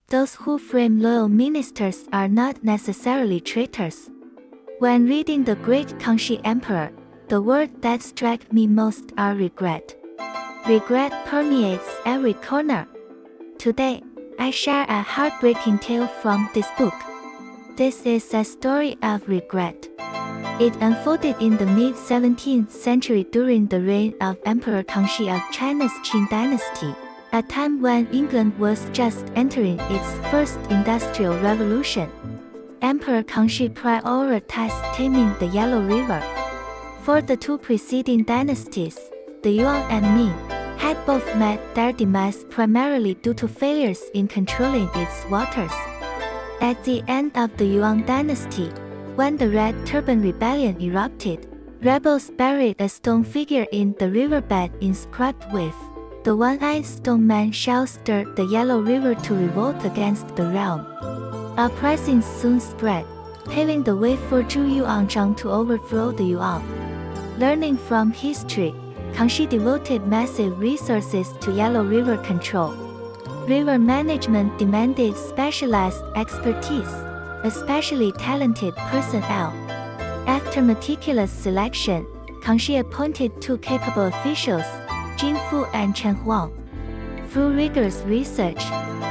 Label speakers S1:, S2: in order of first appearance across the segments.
S1: Those who frame loyal ministers are not necessarily traitors. When reading the Great Kangxi Emperor, the word that struck me most are regret. Regret permeates every corner. Today, I share a heartbreaking tale from this book. This is a story of regret. It unfolded in the mid-17th century during the reign of Emperor Kangxi of China's Qin dynasty, a time when England was just entering its first industrial revolution. Emperor Kangxi prioritized taming the Yellow River. For the two preceding dynasties, the Yuan and Ming, had both met their demise primarily due to failures in controlling its waters. At the end of the Yuan dynasty, when the Red Turban Rebellion erupted, rebels buried a stone figure in the riverbed inscribed with, "The one-eyed stone man shall stir the Yellow River to revolt against the realm." Uprisings soon spread, paving the way for Zhu Yuanzhang to overthrow the Yuan. Learning from history, Kangxi devoted massive resources to Yellow River control. River management demanded specialized expertise, especially talented personnel. After meticulous selection, Kangxi appointed two capable officials, Jin Fu and Chen Huang. Through rigorous research,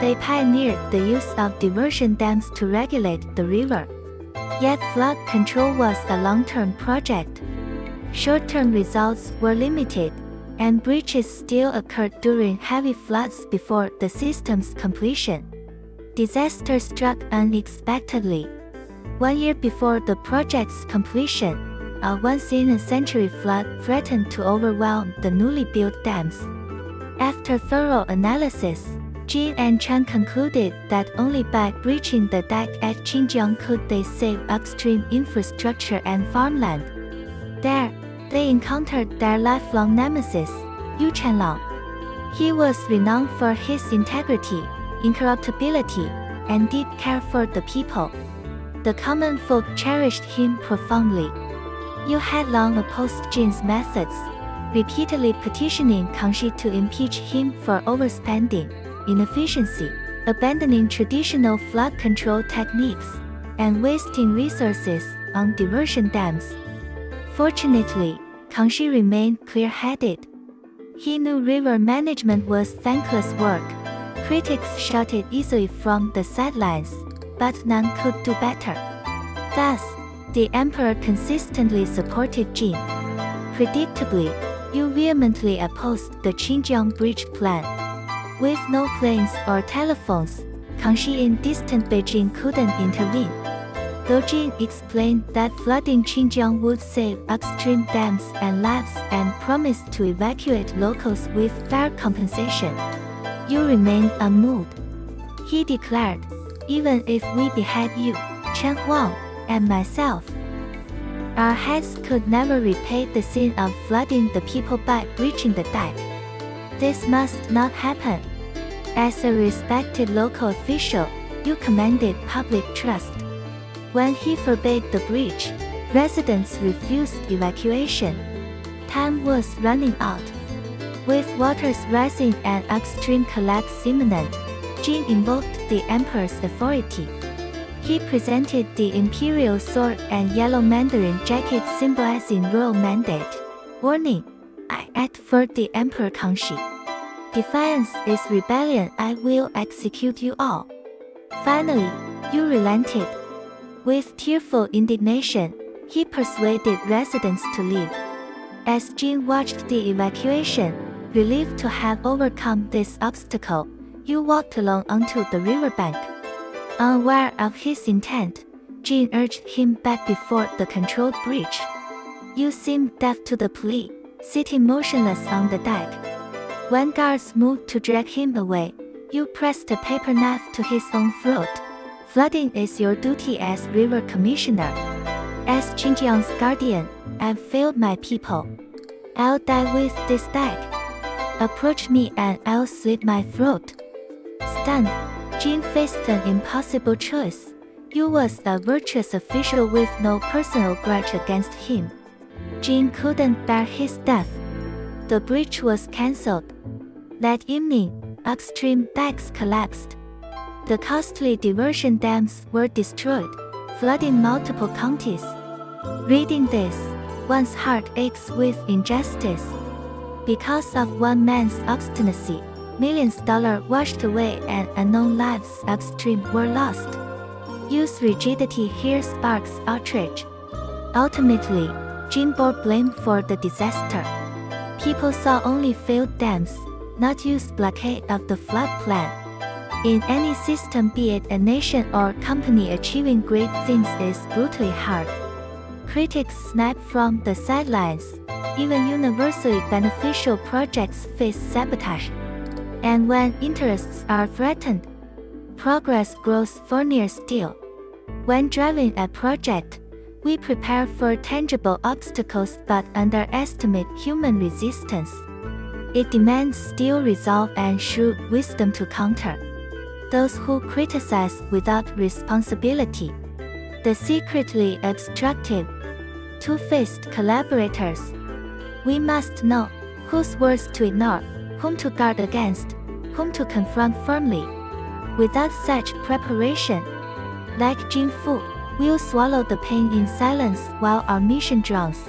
S1: they pioneered the use of diversion dams to regulate the river. Yet flood control was a long-term project. Short-term results were limited, and breaches still occurred during heavy floods before the system's completion. Disaster struck unexpectedly. 1 year before the project's completion, a once-in-a-century flood threatened to overwhelm the newly built dams. After thorough analysis, Jin and Chen concluded that only by breaching the dike at Xinjiang could they save upstream infrastructure and farmland. There, they encountered their lifelong nemesis, Yu Chenlang. He was renowned for his integrity, incorruptibility, and deep care for the people. The common folk cherished him profoundly. Yu had long opposed Jin's methods, repeatedly petitioning Kangxi to impeach him for overspending, inefficiency, abandoning traditional flood control techniques, and wasting resources on diversion dams. Fortunately, Kangxi remained clear-headed. He knew river management was thankless work. Critics shouted easily from the sidelines, but none could do better. Thus, the emperor consistently supported Jin. Predictably, Yu vehemently opposed the Xinjiang Bridge plan. With no planes or telephones, Kangxi in distant Beijing couldn't intervene. Though Jin explained that flooding Xinjiang would save upstream dams and lives and promised to evacuate locals with fair compensation, Yu remained unmoved. He declared, "Even if we behead you, Chen Huang, and myself, our heads could never repay the sin of flooding the people by breaching the dike. This must not happen." As a respected local official, Yu commanded public trust. When he forbade the breach, residents refused evacuation. Time was running out. With waters rising and upstream collapse imminent, Jin invoked the emperor's authority. He presented the imperial sword and yellow mandarin jacket symbolizing royal mandate. "Warning! I act for the Emperor Kangxi. Defiance is rebellion. I will execute you all." Finally, Yu relented. With tearful indignation, he persuaded residents to leave. As Jin watched the evacuation, relieved to have overcome this obstacle, Yu walked alone onto the riverbank. Unaware of his intent, Jin urged him back before the controlled breach. Yu seemed deaf to the plea, sitting motionless on the dike. When guards moved to drag him away, Yu pressed a paper knife to his own throat. "Flooding is your duty as river commissioner. As Xinjiang's guardian, I've failed my people. I'll die with this dike. Approach me and I'll slit my throat." Stunned, Jin faced an impossible choice. Yu was a virtuous official with no personal grudge against him. Jin couldn't bear his death. The breach was cancelled. That evening, upstream dikes collapsed. The costly diversion dams were destroyed, flooding multiple counties. Reading this, one's heart aches with injustice. Because of one man's obstinacy, millions of dollars washed away and unknown lives upstream were lost. Youth rigidity here sparks outrage. Ultimately, Jim bore blame for the disaster. People saw only failed dams, not used blockade of the flood plan. In any system, be it a nation or company, achieving great things is brutally hard. Critics snap from the sidelines. Even universally beneficial projects face sabotage. And when interests are threatened, progress grows thornier still. When driving a project, we prepare for tangible obstacles but underestimate human resistance. It demands still resolve and shrewd wisdom to counter those who criticize without responsibility. The secretly obstructive, two-faced collaborators. We must know whose words to ignore, whom to guard against, whom to confront firmly. Without such preparation, like Jin Fu, we'll swallow the pain in silence while our mission drowns.